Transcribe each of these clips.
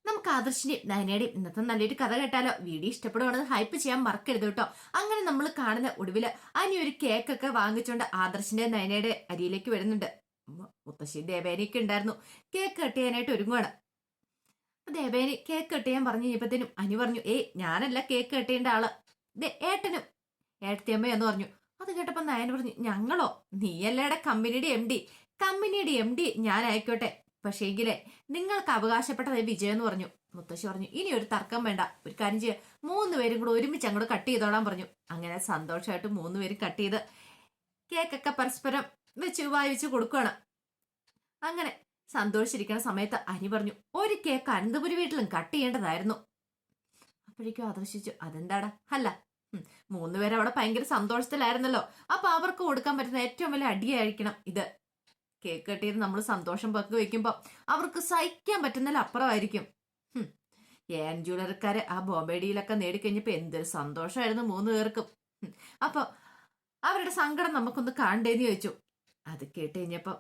നമുക്ക് ആദർശിന്റെയും നയനയുടെയും ഇന്നത്തെ നല്ലൊരു കഥ കേട്ടാലോ? വീഡിയോ ഇഷ്ടപ്പെടുവാണെങ്കിൽ ഹൈപ്പ് ചെയ്യാൻ മറക്കരുത് കേട്ടോ. അങ്ങനെ നമ്മൾ കാണുന്ന ഒടുവില് അനി ഒരു കേക്കൊക്കെ വാങ്ങിച്ചോണ്ട് ആദർശിന്റെ നയനയുടെ അരിയിലേക്ക് വരുന്നുണ്ട്. മുത്തശ്ശി ദേവേനയൊക്കെ ഉണ്ടായിരുന്നു. കേക്ക് കട്ട് ചെയ്യാനായിട്ട് ഒരുങ്ങുവാണ്. അപ്പൊ ദേവേനി കേക്ക് കട്ട് ചെയ്യാൻ പറഞ്ഞു കഴിഞ്ഞപ്പത്തേനും അനി പറഞ്ഞു, ഏയ് ഞാനല്ല കേക്ക് കട്ട് ചെയ്യേണ്ട ആള്, ഏട്ടനും ഏട്ടത്തിയമ്മയെന്ന് പറഞ്ഞു. അത് കേട്ടപ്പോ നയന പറഞ്ഞു, ഞങ്ങളോ? നീയല്ലേടെ കമ്പനിയുടെ എം ഡി. കമ്പനിയുടെ എം ഡി ഞാൻ ആയിക്കോട്ടെ, പക്ഷേ എങ്കിലേ നിങ്ങൾക്ക് അവകാശപ്പെട്ടത് വിജയം എന്ന് പറഞ്ഞു. മുത്തശ്ശി പറഞ്ഞു, ഇനി ഒരു തർക്കം വേണ്ട, ഒരു കാര്യം ചെയ്യുക, 3 പേരും കൂടെ ഒരുമിച്ച് അങ്ങോട്ട് കട്ട് ചെയ്തോളാൻ പറഞ്ഞു. അങ്ങനെ സന്തോഷമായിട്ട് 3 പേരും കട്ട് ചെയ്ത് കേക്കൊക്കെ പരസ്പരം വെച്ച് വായിച്ച് കൊടുക്കുകയാണ്. അങ്ങനെ സന്തോഷിച്ചിരിക്കുന്ന സമയത്ത് അനി പറഞ്ഞു, ഒരു കേക്ക് അനന്തപുരി വീട്ടിലും കട്ട് ചെയ്യേണ്ടതായിരുന്നു. അപ്പോഴേക്കും ആദർശിച്ചു, അതെന്താടാ? അല്ല 3 പേര് അവിടെ ഭയങ്കര സന്തോഷത്തിലായിരുന്നല്ലോ, അപ്പൊ അവർക്ക് കൊടുക്കാൻ പറ്റുന്ന ഏറ്റവും വലിയ അടിയായിരിക്കണം ഇത്. കേക്ക് കെട്ടിയത് നമ്മൾ സന്തോഷം പങ്കു വെക്കുമ്പോ അവർക്ക് സഹിക്കാൻ പറ്റുന്നതിൽ അപ്പുറമായിരിക്കും. ഏൻ ജ്വല്ലറിക്കാര് ആ ബോംബെ ഡീലൊക്കെ നേടിക്കഴിഞ്ഞപ്പോ എന്തൊരു സന്തോഷമായിരുന്നു 3 പേർക്കും. അപ്പൊ അവരുടെ സങ്കടം നമുക്കൊന്ന് കാണണ്ടേന്ന് ചോദിച്ചു. അത് കേട്ട് കഴിഞ്ഞപ്പോ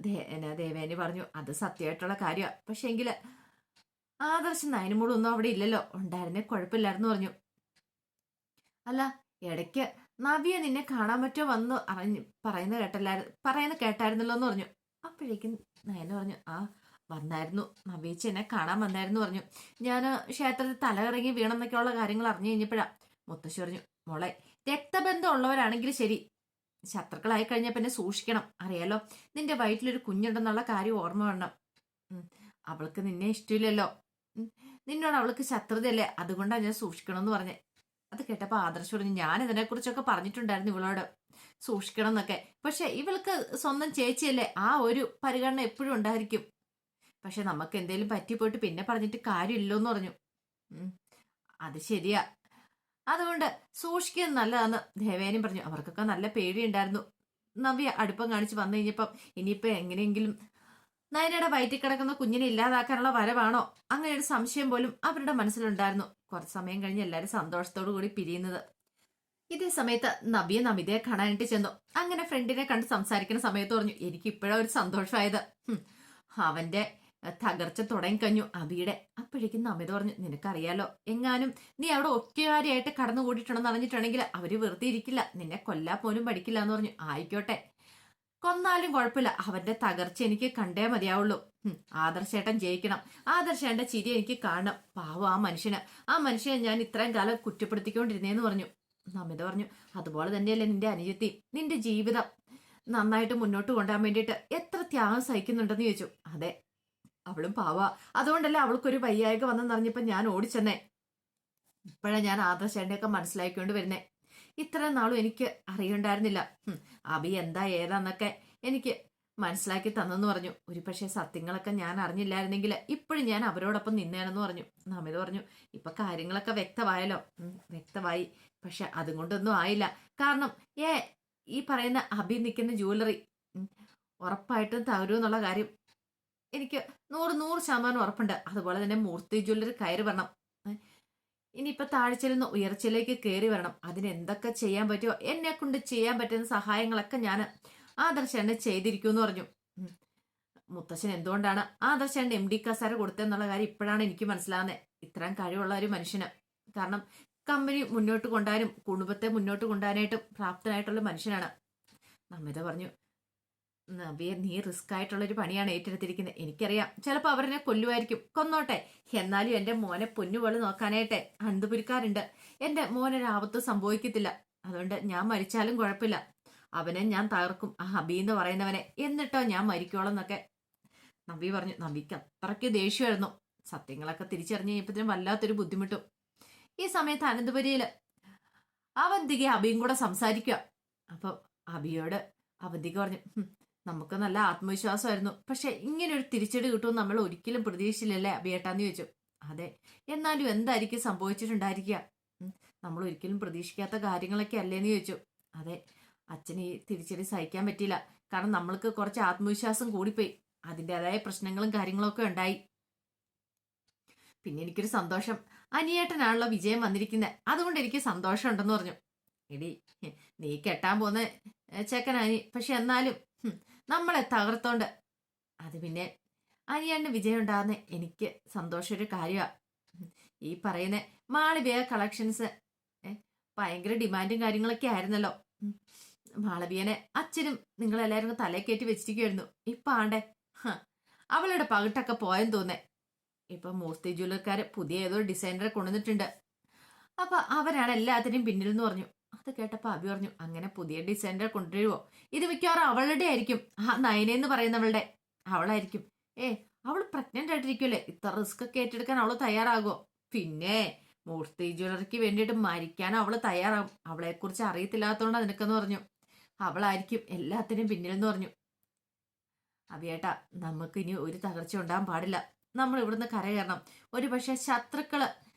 ദേവേനി പറഞ്ഞു, അത് സത്യമായിട്ടുള്ള കാര്യമാണ്, പക്ഷെ എങ്കില് ആദർശ് നയനുമോളൊന്നും അവിടെ ഇല്ലല്ലോ, ഉണ്ടായിരുന്നേ കുഴപ്പമില്ലായിരുന്നു പറഞ്ഞു. അല്ല, ഇടയ്ക്ക് നവിയെ നിന്നെ കാണാൻ പറ്റോ വന്നു പറയുന്ന കേട്ടായിരുന്നല്ലോ എന്ന് പറഞ്ഞു. അപ്പോഴേക്കും നയന പറഞ്ഞു, ആ വന്നായിരുന്നു, നവീച്ച് എന്നെ കാണാൻ വന്നായിരുന്നു പറഞ്ഞു. ഞാൻ ക്ഷേത്രത്തിൽ തലകറങ്ങി വീണെന്നൊക്കെയുള്ള കാര്യങ്ങൾ അറിഞ്ഞു കഴിഞ്ഞപ്പോഴാ. മുത്തശ്ശി പറഞ്ഞു, മോളെ, രക്തബന്ധം ഉള്ളവരാണെങ്കിൽ ശരി, ശത്രുക്കളായി കഴിഞ്ഞാൽ പിന്നെ സൂക്ഷിക്കണം, അറിയാലോ, നിന്റെ വയറ്റിലൊരു കുഞ്ഞുണ്ടെന്നുള്ള കാര്യം ഓർമ്മ വേണം. അവൾക്ക് നിന്നെ ഇഷ്ടമില്ലല്ലോ, നിന്നോട് അവൾക്ക് ശത്രുതയല്ലേ, അതുകൊണ്ടാണ് ഞാൻ സൂക്ഷിക്കണമെന്ന് പറഞ്ഞേ. അത് കേട്ടപ്പോ ആദർശ് പറഞ്ഞു, ഞാൻ ഇതിനെക്കുറിച്ചൊക്കെ പറഞ്ഞിട്ടുണ്ടായിരുന്നു ഇവളോട്, സൂക്ഷിക്കണം എന്നൊക്കെ, പക്ഷെ ഇവൾക്ക് സ്വന്തം ചേച്ചിയല്ലേ, ആ ഒരു പരിഗണന എപ്പോഴും ഉണ്ടായിരിക്കും. പക്ഷെ നമുക്ക് എന്തേലും പറ്റിപ്പോയിട്ട് പിന്നെ പറഞ്ഞിട്ട് കാര്യമില്ലോ എന്ന് പറഞ്ഞു. അത് ശരിയാ, അതുകൊണ്ട് സൂക്ഷിക്കുന്നത് നല്ലതാന്ന് ദേവേനും പറഞ്ഞു. അവർക്കൊക്കെ നല്ല പേടിയുണ്ടായിരുന്നു. നവ്യ അടുപ്പം കാണിച്ച് വന്നു കഴിഞ്ഞപ്പം ഇനിയിപ്പോ എങ്ങനെയെങ്കിലും നയനയുടെ വയറ്റിൽ കിടക്കുന്ന കുഞ്ഞിനെ ഇല്ലാതാക്കാനുള്ള വരവാണോ, അങ്ങനെ ഒരു സംശയം പോലും അവരുടെ മനസ്സിലുണ്ടായിരുന്നു. കുറച്ച് സമയം കഴിഞ്ഞ് എല്ലാവരും സന്തോഷത്തോടു കൂടി പിരിയുന്നത്. ഇതേ സമയത്ത് നവ്യ നമിതയെ കാണാനായിട്ട് ചെന്നു. അങ്ങനെ ഫ്രണ്ടിനെ കണ്ട് സംസാരിക്കുന്ന സമയത്ത് പറഞ്ഞു, എനിക്ക് ഇപ്പോഴാ ഒരു സന്തോഷമായത്, അവന്റെ തകർച്ച തുടങ്ങിക്കഴിഞ്ഞു അബിയുടെ. അപ്പോഴേക്കും നമിത പറഞ്ഞു, നിനക്കറിയാലോ, എങ്ങാനും നീ അവിടെ ഒറ്റകാരിയായിട്ട് കടന്നുകൂടിയിട്ടുണ്ടെന്ന് അറിഞ്ഞിട്ടുണ്ടെങ്കിൽ അവര് വെറുതെ ഇരിക്കില്ല, നിന്നെ കൊല്ലാ പോലും പഠിക്കില്ല എന്ന് പറഞ്ഞു. ആയിക്കോട്ടെ, കൊന്നാലും കുഴപ്പമില്ല, അവന്റെ തകർച്ച എനിക്ക് കണ്ടേ മതിയാവുള്ളൂ. ആദർശേട്ടൻ ജയിക്കണം, ആദർശേട്ടന്റെ ചിരി എനിക്ക് കാണണം, പാവം ആ മനുഷ്യനെ ഞാൻ ഇത്രയും കാലം കുറ്റപ്പെടുത്തിക്കൊണ്ടിരുന്നേന്ന് പറഞ്ഞു. നമിത പറഞ്ഞു, അതുപോലെ തന്നെയല്ലേ നിന്റെ അനുജത്തി, നിന്റെ ജീവിതം നന്നായിട്ട് മുന്നോട്ട് കൊണ്ടുപോകാൻ വേണ്ടിയിട്ട് എത്ര ത്യാഗം സഹിക്കുന്നുണ്ടെന്ന് ചോദിച്ചു. അതെ, അവളും പാവാ, അതുകൊണ്ടല്ലേ അവൾക്കൊരു വയ്യായിക വന്നെന്നറിഞ്ഞപ്പോ ഞാൻ ഓടിച്ചെന്നേ. ഇപ്പോഴാണ് ഞാൻ ആദർശേട്ടനെയൊക്കെ മനസ്സിലാക്കിക്കൊണ്ട് വരുന്നേ, ഇത്രയും നാളും എനിക്ക് അറിയണ്ടായിരുന്നില്ല. അബി എന്താ ഏതാന്നൊക്കെ എനിക്ക് മനസ്സിലാക്കി തന്നെന്ന് പറഞ്ഞു. ഒരു പക്ഷേ സത്യങ്ങളൊക്കെ ഞാൻ അറിഞ്ഞില്ലായിരുന്നെങ്കിൽ ഇപ്പോഴും ഞാൻ അവരോടൊപ്പം നിന്നേനെന്ന് പറഞ്ഞു. നമിത പറഞ്ഞു, ഇപ്പൊ കാര്യങ്ങളൊക്കെ വ്യക്തമായല്ലോ. വ്യക്തമായി, പക്ഷെ അതും കൊണ്ടൊന്നും ആയില്ല. കാരണം ഈ പറയുന്ന അബി നിൽക്കുന്ന ജ്വല്ലറി ഉറപ്പായിട്ടും തകരുമെന്നുള്ള കാര്യം എനിക്ക് 100% ഉറപ്പുണ്ട്. അതുപോലെ തന്നെ മൂർത്തി ജ്വല്ലറി കയറി വരണം, ഇനിയിപ്പൊ താഴ്ചയിൽ നിന്ന് ഉയർച്ചയിലേക്ക് കയറി വരണം. അതിനെന്തൊക്കെ ചെയ്യാൻ പറ്റുമോ, എന്നെ കൊണ്ട് ചെയ്യാൻ പറ്റുന്ന സഹായങ്ങളൊക്കെ ഞാൻ ആദർശേട്ടനെ ചെയ്തിരിക്കുമെന്ന് പറഞ്ഞു. മുത്തശ്ശൻ എന്തുകൊണ്ടാണ് ആദർശേട്ടൻ MD കസാര കൊടുത്തതെന്നുള്ള കാര്യം ഇപ്പോഴാണ് എനിക്ക് മനസ്സിലാവുന്നത്. ഇത്രയും കഴിവുള്ള ഒരു മനുഷ്യന്, കാരണം കമ്പനി മുന്നോട്ട് കൊണ്ടുപോകാനും കുടുംബത്തെ മുന്നോട്ട് കൊണ്ടുപോകാനായിട്ടും പ്രാപ്തനായിട്ടുള്ള മനുഷ്യനാണ്. നമിത പറഞ്ഞു, നവ്യ, നീ റിസ്ക് ആയിട്ടുള്ളൊരു പണിയാണ് ഏറ്റെടുത്തിരിക്കുന്നത്, എനിക്കറിയാം, ചിലപ്പോ അവരെന്നെ കൊല്ലുമായിരിക്കും, കൊന്നോട്ടെ, എന്നാലും എന്റെ മോനെ പൊന്നുപോലെ നോക്കാനായിട്ട് അനന്തപുരിക്കാരുണ്ട്, എന്റെ മോനൊരാപത്ത് സംഭവിക്കത്തില്ല, അതുകൊണ്ട് ഞാൻ മരിച്ചാലും കുഴപ്പമില്ല, അവനെ ഞാൻ തകർക്കും, ആ ഹബി എന്ന് പറയുന്നവനെ, എന്നിട്ടോ ഞാൻ മരിക്കോളെന്നൊക്കെ നവ്യ പറഞ്ഞു. നവ്യക്ക് അത്രയ്ക്ക് ദേഷ്യമായിരുന്നു. സത്യങ്ങളൊക്കെ തിരിച്ചറിഞ്ഞ് കഴിഞ്ഞപ്പോഴത്തേനും വല്ലാത്തൊരു ബുദ്ധിമുട്ടും. ഈ സമയത്ത് അനന്തപുരിയില് അവന്തിക അബിയും കൂടെ സംസാരിക്കുക. അപ്പൊ അബിയോട് അവന്തിക പറഞ്ഞു, നമുക്ക് നല്ല ആത്മവിശ്വാസമായിരുന്നു, പക്ഷെ ഇങ്ങനെ ഒരു തിരിച്ചടി കിട്ടുമെന്ന് നമ്മൾ ഒരിക്കലും പ്രതീക്ഷിച്ചില്ലല്ലേ അബിയേട്ടാന്ന് ചോദിച്ചു. അതെ, എന്നാലും എന്തായിരിക്കും സംഭവിച്ചിട്ടുണ്ടായിരിക്കുക, നമ്മൾ ഒരിക്കലും പ്രതീക്ഷിക്കാത്ത കാര്യങ്ങളൊക്കെ അല്ലേന്ന് ചോദിച്ചു. അതെ, അച്ഛന് ഈ തിരിച്ചടി സഹിക്കാൻ പറ്റിയില്ല, കാരണം നമ്മൾക്ക് കുറച്ച് ആത്മവിശ്വാസം കൂടിപ്പോയി, അതിൻ്റെതായ പ്രശ്നങ്ങളും കാര്യങ്ങളും ഒക്കെ ഉണ്ടായി. പിന്നെ എനിക്കൊരു സന്തോഷം, അനിയേട്ടനാണല്ലോ വിജയം വന്നിരിക്കുന്നത്, അതുകൊണ്ട് എനിക്ക് സന്തോഷം ഉണ്ടെന്ന് പറഞ്ഞു. എടി, നീ കെട്ടാൻ പോന്ന ചെക്കനാനി, പക്ഷെ എന്നാലും നമ്മളെ തകർത്തോണ്ട് അത് പിന്നെ അനിയന് വിജയം ഉണ്ടാകുന്ന എനിക്ക് സന്തോഷമൊരു കാര്യമാണ്. ഈ പറയുന്ന മാളവിക കളക്ഷൻസ് ഭയങ്കര ഡിമാൻഡും കാര്യങ്ങളൊക്കെ ആയിരുന്നല്ലോ. മാളവികനെ അച്ഛനും നിങ്ങളെല്ലാവരും തലേ കയറ്റി വെച്ചിരിക്കുമായിരുന്നു. ഇപ്പൊ ആണ്ടേ അവളുടെ പകിട്ടൊക്കെ പോയെന്ന് തോന്നേ. ഇപ്പൊ മൂർത്തി ജ്വല്ലറിക്കാര് പുതിയ ഏതോ ഡിസൈനറെ കൊണ്ടുവന്നിട്ടുണ്ട്. അപ്പൊ അവരാണ് എല്ലാത്തിനും പിന്നിൽ എന്ന് പറഞ്ഞു. അത് കേട്ടപ്പോ അഭി പറഞ്ഞു, അങ്ങനെ പുതിയ ഡിസൈനറെ കൊണ്ടുവരുവോ? ഇത് മിക്കവാറും അവളുടെ ആയിരിക്കും. ആ നയനെന്ന് പറയുന്നവളുടെ അവളായിരിക്കും. അവൾ പ്രഗ്നന്റ് ആയിട്ടിരിക്കുമല്ലേ, ഇത്ര റിസ്ക് ഒക്കെ ഏറ്റെടുക്കാൻ അവള് തയ്യാറാകുമോ? പിന്നെ മൂർത്തി ജ്വല്ലറിക്ക് വേണ്ടിയിട്ട് മരിക്കാൻ അവള് തയ്യാറാകും. അവളെ കുറിച്ച് അറിയത്തില്ലാത്തോണ്ടാ നിനക്കെന്ന് പറഞ്ഞു. അവളായിരിക്കും എല്ലാത്തിനും പിന്നിലെന്ന് പറഞ്ഞു. അഭിയേട്ടാ, നമുക്ക് ഇനി ഒരു തകർച്ച ഉണ്ടാകാൻ പാടില്ല. നമ്മൾ ഇവിടുന്ന് കരകയറണം. ഒരു പക്ഷെ ശത്രുക്കള്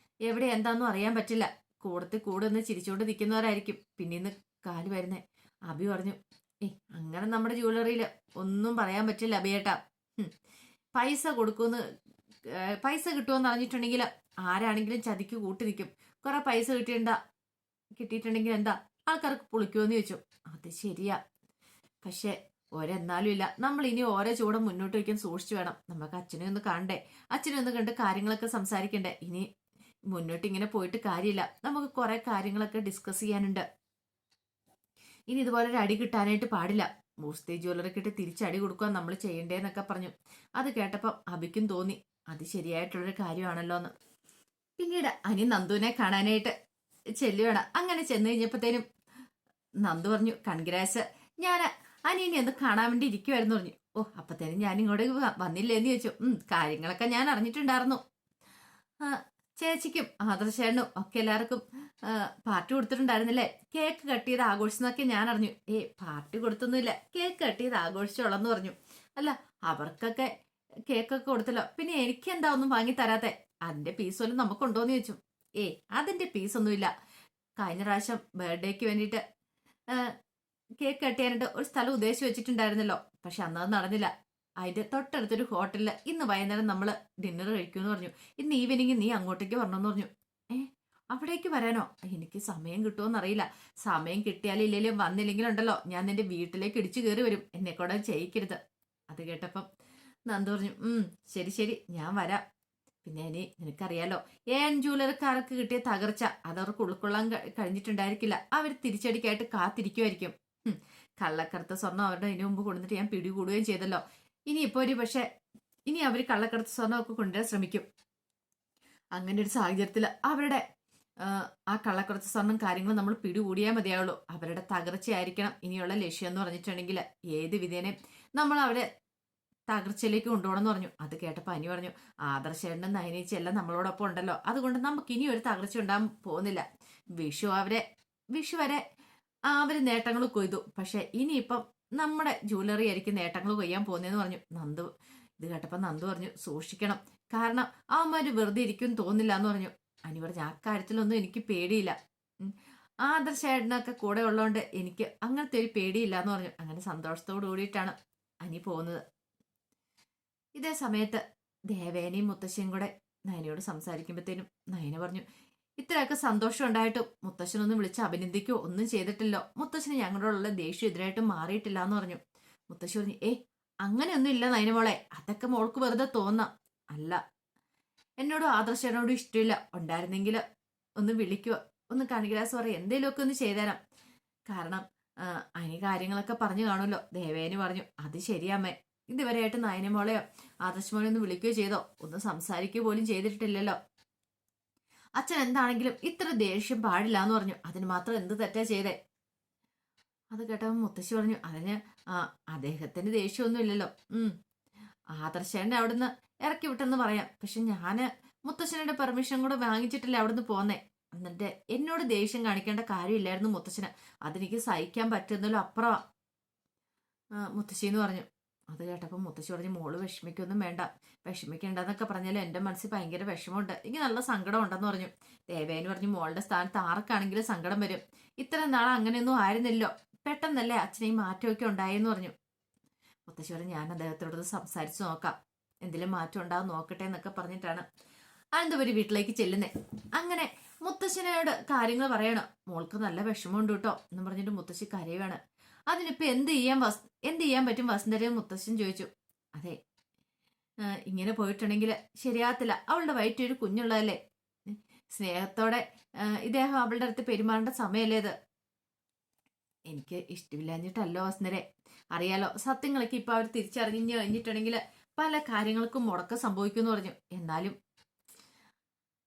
എവിടെ എന്താന്നും അറിയാൻ പറ്റില്ല. കൂടത്തിൽ കൂടെ ഒന്ന് ചിരിച്ചുകൊണ്ട് നിൽക്കുന്നവരായിരിക്കും പിന്നീന്ന് കാല് വരുന്നേ. അഭി പറഞ്ഞു, അങ്ങനെ നമ്മുടെ ജ്വല്ലറിയില് ഒന്നും പറയാൻ പറ്റില്ല അഭിയേട്ടാ. പൈസ കൊടുക്കുമെന്ന് പൈസ കിട്ടുമെന്ന് അറിഞ്ഞിട്ടുണ്ടെങ്കിൽ ആരാണെങ്കിലും ചതിക്ക് കൂട്ടി നിൽക്കും. കുറെ പൈസ കിട്ടിയിട്ടുണ്ടെങ്കിൽ എന്താ ആൾക്കാർക്ക് പൊളിക്കുമെന്ന് ചോദിച്ചു. അത് ശരിയാ, പക്ഷെ ഒരെന്നാലും ഇല്ല. നമ്മൾ ഇനി ഓരോ ചൂടം മുന്നോട്ട് വയ്ക്കാൻ സൂക്ഷിച്ചു വേണം. നമുക്ക് അച്ഛനെ ഒന്ന് കാണണ്ടേ, അച്ഛനെ ഒന്ന് കണ്ട് കാര്യങ്ങളൊക്കെ സംസാരിക്കണ്ടേ. ഇനി മുന്നോട്ട് ഇങ്ങനെ പോയിട്ട് കാര്യമില്ല. നമുക്ക് കുറെ കാര്യങ്ങളൊക്കെ ഡിസ്കസ് ചെയ്യാനുണ്ട്. ഇനി ഇതുപോലെ ഒരു അടി കിട്ടാനായിട്ട് പാടില്ല. മൂർത്തി ജ്വല്ലറിക്ക് ഇട്ട് തിരിച്ചടി കൊടുക്കുക നമ്മൾ ചെയ്യണ്ടേന്നൊക്കെ പറഞ്ഞു. അത് കേട്ടപ്പം അഭിക്കും തോന്നി അത് ശരിയായിട്ടുള്ളൊരു കാര്യമാണല്ലോ എന്ന്. പിന്നീട് അനി നന്ദുവിനെ കാണാനായിട്ട് ചെല്ലുവേണ. അങ്ങനെ ചെന്ന് കഴിഞ്ഞപ്പോഴത്തേനും നന്ദു പറഞ്ഞു, കൺഗ്രാസ്, ഞാൻ അനിയനെ ഒന്ന് കാണാൻ വേണ്ടി ഇരിക്കുവായിരുന്നു പറഞ്ഞു. അപ്പത്തേനും ഞാൻ ഇങ്ങോട്ട് വന്നില്ലേന്ന് ചോദിച്ചു. കാര്യങ്ങളൊക്കെ ഞാൻ അറിഞ്ഞിട്ടുണ്ടായിരുന്നു. ചേച്ചിക്കും ആദർശേണ്ണും ഒക്കെ എല്ലാവർക്കും പാർട്ടി കൊടുത്തിട്ടുണ്ടായിരുന്നില്ലേ? കേക്ക് കട്ട് ചെയ്ത് ആഘോഷിച്ചെന്നൊക്കെ ഞാൻ അറിഞ്ഞു. പാർട്ടി കൊടുത്തൊന്നുമില്ല, കേക്ക് കട്ട് ചെയ്ത് ആഘോഷിച്ചോളെന്ന് പറഞ്ഞു. അല്ല, അവർക്കൊക്കെ കേക്കൊക്കെ കൊടുത്തല്ലോ, പിന്നെ എനിക്ക് എന്താ ഒന്നും വാങ്ങി തരാത്തെ? അതിന്റെ പീസ് പോലും നമുക്കുണ്ടോന്ന് ചോദിച്ചു. അതിന്റെ പീസൊന്നുമില്ല. കഴിഞ്ഞ പ്രാവശ്യം ബർത്ത്ഡേക്ക് വേണ്ടിയിട്ട് കേക്ക് കട്ട് ചെയ്യാനായിട്ട് ഒരു സ്ഥലം ഉദ്ദേശിച്ച് വെച്ചിട്ടുണ്ടായിരുന്നല്ലോ, പക്ഷെ അന്നത് നടന്നില്ല. അതിന്റെ തൊട്ടടുത്തൊരു ഹോട്ടലിൽ ഇന്ന് വൈകുന്നേരം നമ്മൾ ഡിന്നർ കഴിക്കുമെന്ന് പറഞ്ഞു. ഇന്ന് ഈവനിങ് നീ അങ്ങോട്ടേക്ക് വരണമെന്ന് പറഞ്ഞു. അവിടേക്ക് വരാനോ? എനിക്ക് സമയം കിട്ടുമോന്നറിയില്ല. സമയം കിട്ടിയാലും ഇല്ലെങ്കിലും വന്നില്ലെങ്കിലും ഉണ്ടല്ലോ, ഞാൻ നിന്റെ വീട്ടിലേക്ക് ഇടിച്ചു കയറി വരും. എന്നെ കൂടെ ചെയ്യിക്കരുത്. അത് കേട്ടപ്പം നന്ദു പറഞ്ഞു, ശരി ശരി, ഞാൻ വരാം. പിന്നെ ഇനി നിനക്കറിയാലോ, ജ്വല്ലറിക്കാർക്ക് കിട്ടിയ തകർച്ച അതവർക്ക് ഉൾക്കൊള്ളാൻ കഴിഞ്ഞിട്ടുണ്ടായിരിക്കില്ല. അവർ തിരിച്ചടിക്കായിട്ട് കാത്തിരിക്കുമായിരിക്കും. കള്ളക്കറുത്ത സ്വർണം അവരുടെ ഇതിനു മുമ്പ് കൊണ്ടുവന്നിട്ട് ഞാൻ പിടികൂടുകയും ചെയ്തല്ലോ. ഇനിയിപ്പോ ഒരു പക്ഷെ ഇനി അവർ കള്ളക്കറുത്ത സ്വർണ്ണമൊക്കെ കൊണ്ടുവരാൻ ശ്രമിക്കും. അങ്ങനെ ഒരു സാഹചര്യത്തിൽ അവരുടെ ആ കള്ളക്കറുത്ത സ്വർണം കാര്യങ്ങൾ നമ്മൾ പിടികൂടിയാൽ മതിയാവുള്ളൂ. അവരുടെ തകർച്ചയായിരിക്കണം ഇനിയുള്ള ലക്ഷ്യം എന്ന് പറഞ്ഞിട്ടുണ്ടെങ്കിൽ ഏത് വിധേനെ നമ്മൾ അവരെ തകർച്ചയിലേക്ക് കൊണ്ടുപോകണമെന്ന് പറഞ്ഞു. അത് കേട്ടപ്പോൾ അനി പറഞ്ഞു, ആദർശേണ്ണും നയനേച്ചി എല്ലാം നമ്മളോടൊപ്പം ഉണ്ടല്ലോ, അതുകൊണ്ട് നമുക്ക് ഇനി ഒരു തകർച്ച ഉണ്ടാകാൻ പോകുന്നില്ല. വിഷു വരെ അവര് നേട്ടങ്ങൾ കൊയ്തു, പക്ഷെ ഇനിയിപ്പം നമ്മുടെ ജ്വല്ലറി ആയിരിക്കും നേട്ടങ്ങൾ കൊയ്യാൻ പോകുന്നതെന്ന് പറഞ്ഞു. നന്ദു ഇത് കേട്ടപ്പോൾ നന്ദു പറഞ്ഞു, സൂക്ഷിക്കണം, കാരണം അവന്മാര് വെറുതെ ഇരിക്കും തോന്നില്ല എന്ന് പറഞ്ഞു. അനി പറഞ്ഞു, ആ കാര്യത്തിലൊന്നും എനിക്ക് പേടിയില്ല. ആദർശേട്ടനൊക്കെ കൂടെ ഉള്ളതുകൊണ്ട് എനിക്ക് അങ്ങനത്തെ ഒരു പേടിയില്ല എന്ന് പറഞ്ഞു. അങ്ങനെ സന്തോഷത്തോടു കൂടിയിട്ടാണ് അനി പോകുന്നത്. ഇതേ സമയത്ത് ദേവേനയും മുത്തശ്ശിയും കൂടെ നയനയോട് സംസാരിക്കുമ്പോഴത്തേനും നയന പറഞ്ഞു, ഇത്രയൊക്കെ സന്തോഷം ഉണ്ടായിട്ടും മുത്തശ്ശനൊന്നും വിളിച്ച് അഭിനന്ദിക്കോ ഒന്നും ചെയ്തിട്ടില്ലോ. മുത്തശ്ശന് ഞങ്ങളോടുള്ള ദേഷ്യം എതിരായിട്ടും മാറിയിട്ടില്ല എന്ന് പറഞ്ഞു. മുത്തശ്ശി പറഞ്ഞു, അങ്ങനെയൊന്നും ഇല്ല നയനമോളെ, അതൊക്കെ മോൾക്ക് വെറുതെ തോന്നാം. അല്ല, എന്നോടും ആദർശനോടും ഇഷ്ടമില്ല. ഉണ്ടായിരുന്നെങ്കിൽ ഒന്ന് വിളിക്കുക, ഒന്ന് കണിഗ്രാസ് പറയാം, എന്തെങ്കിലുമൊക്കെ ഒന്ന് ചെയ്തുതരാം. കാരണം അതിന് കാര്യങ്ങളൊക്കെ പറഞ്ഞു കാണുമല്ലോ. ദേവേന് പറഞ്ഞു, അത് ശരിയമ്മേ, ഇതുവരെയായിട്ട് നയനമോളെയോ ആദർശമോളെയോ ഒന്ന് വിളിക്കുകയോ ചെയ്തോ ഒന്ന് സംസാരിക്കുക പോലും ചെയ്തിട്ടില്ലല്ലോ. അച്ഛൻ എന്താണെങ്കിലും ഇത്ര ദേഷ്യം പാടില്ല എന്ന് പറഞ്ഞു. അതിന് മാത്രം എന്ത് തെറ്റാ ചെയ്തേ? അത് കേട്ടപ്പോൾ മുത്തശ്ശി പറഞ്ഞു, അതിന് അദ്ദേഹത്തിന് ദേഷ്യമൊന്നും ഇല്ലല്ലോ. ആദർശേനെ അവിടുന്ന് ഇറക്കി വിട്ടെന്ന് പറയാം, പക്ഷെ ഞാന് മുത്തശ്ശനുടെ പെർമിഷൻ കൂടെ വാങ്ങിച്ചിട്ടില്ല അവിടുന്ന് പോന്നേ. എന്നിട്ട് എന്നോട് ദേഷ്യം കാണിക്കേണ്ട കാര്യമില്ലായിരുന്നു മുത്തശ്ശന്, അതെനിക്ക് സഹിക്കാൻ പറ്റുന്നല്ലോ അപ്പുറമാ മുത്തശ്ശി എന്ന് പറഞ്ഞു. അത് കേട്ടപ്പോൾ മുത്തശ്ശി പറഞ്ഞു, മോള് വിഷമിക്കൊന്നും വേണ്ട, വിഷമിക്കണ്ടെന്നൊക്കെ പറഞ്ഞാലും എൻ്റെ മനസ്സിൽ ഭയങ്കര വിഷമമുണ്ട്, എനിക്ക് നല്ല സങ്കടം ഉണ്ടെന്ന് പറഞ്ഞു. ദേവേന് പറഞ്ഞു, മോളുടെ സ്ഥാനത്ത് ആർക്കാണെങ്കിലും സങ്കടം വരും, ഇത്ര നാൾ അങ്ങനെയൊന്നും ആയിരുന്നില്ലോ, പെട്ടെന്നല്ലേ അച്ഛനെയും മാറ്റമൊക്കെ ഉണ്ടായെന്ന് പറഞ്ഞു. മുത്തശ്ശി പറഞ്ഞു, ഞാൻ അദ്ദേഹത്തോട് സംസാരിച്ച് നോക്കാം, എന്തെങ്കിലും മാറ്റം ഉണ്ടാവും നോക്കട്ടെ എന്നൊക്കെ പറഞ്ഞിട്ടാണ് അനന്തപുരി വീട്ടിലേക്ക് ചെല്ലുന്നേ. അങ്ങനെ മുത്തശ്ശനോട് കാര്യങ്ങൾ പറയണം. മോൾക്ക് നല്ല വിഷമമുണ്ട് കേട്ടോ എന്ന് പറഞ്ഞിട്ട് മുത്തശ്ശി കരയുവാണ്. അതിനിപ്പോ എന്ത് ചെയ്യാൻ പറ്റും വസുന്ധരയും മുത്തശ്ശൻ ചോദിച്ചു. അതെ, ഇങ്ങനെ പോയിട്ടുണ്ടെങ്കിൽ ശരിയാകത്തില്ല. അവളുടെ വയറ്റിലൊരു കുഞ്ഞുള്ളതല്ലേ. സ്നേഹത്തോടെ ഇദ്ദേഹം അവളുടെ അടുത്ത് പെരുമാറേണ്ട സമയമല്ലേ ഇത്. എനിക്ക് ഇഷ്ടമില്ലാഞ്ഞിട്ടല്ലോ വസുന്ധരെ. അറിയാലോ സത്യങ്ങളൊക്കെ ഇപ്പൊ അവർ തിരിച്ചറിഞ്ഞു കഴിഞ്ഞിട്ടുണ്ടെങ്കിൽ പല കാര്യങ്ങൾക്കും മുടക്കം സംഭവിക്കുമെന്ന് പറഞ്ഞു. എന്നാലും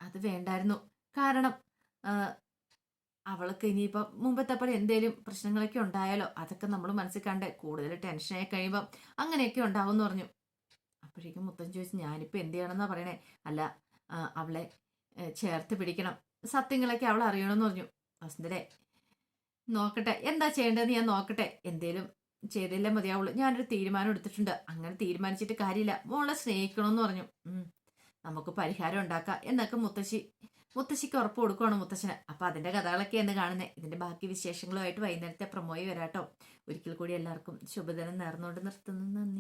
അത് വേണ്ടായിരുന്നു. കാരണം ആ, അവൾക്ക് ഇനിയിപ്പം മുമ്പത്തെ പോലെ എന്തേലും പ്രശ്നങ്ങളൊക്കെ ഉണ്ടായാലോ അതൊക്കെ നമ്മൾ മനസ്സിൽ കണ്ട് കൂടുതൽ ടെൻഷനായി കഴിയുമ്പം അങ്ങനെയൊക്കെ ഉണ്ടാവും എന്ന് പറഞ്ഞു. അപ്പോഴേക്കും മുത്തൻ ചോദിച്ചു, ഞാനിപ്പോൾ എന്ത് ചെയ്യണമെന്നാ പറയണേ? അല്ല, അവളെ ചേർത്ത് പിടിക്കണം, സത്യങ്ങളൊക്കെ അവൾ അറിയണമെന്ന് പറഞ്ഞു. വസുന്ധരെ നോക്കട്ടെ, എന്താ ചെയ്യേണ്ടതെന്ന് ഞാൻ നോക്കട്ടെ. എന്തേലും ചെയ്തില്ലേ മതിയാവുള്ളൂ. ഞാനൊരു തീരുമാനം എടുത്തിട്ടുണ്ട്. അങ്ങനെ തീരുമാനിച്ചിട്ട് കാര്യമില്ല. മോളെ സ്നേഹിക്കണമെന്ന് പറഞ്ഞു. നമുക്ക് പരിഹാരം ഉണ്ടാക്കാം എന്നൊക്കെ മുത്തശ്ശിക്ക് ഉറപ്പ് കൊടുക്കുവാണ് മുത്തശ്ശന്. അപ്പൊ അതിന്റെ കഥകളൊക്കെ എന്ന് കാണുന്നത്. ഇതിന്റെ ബാക്കി വിശേഷങ്ങളുമായിട്ട് വൈകുന്നേരത്തെ പ്രൊമോയി വരാട്ടോ. ഒരിക്കൽ കൂടി എല്ലാവർക്കും ശുഭദിനം നേർന്നുകൊണ്ട് നിർത്തുന്നു. നന്ദി.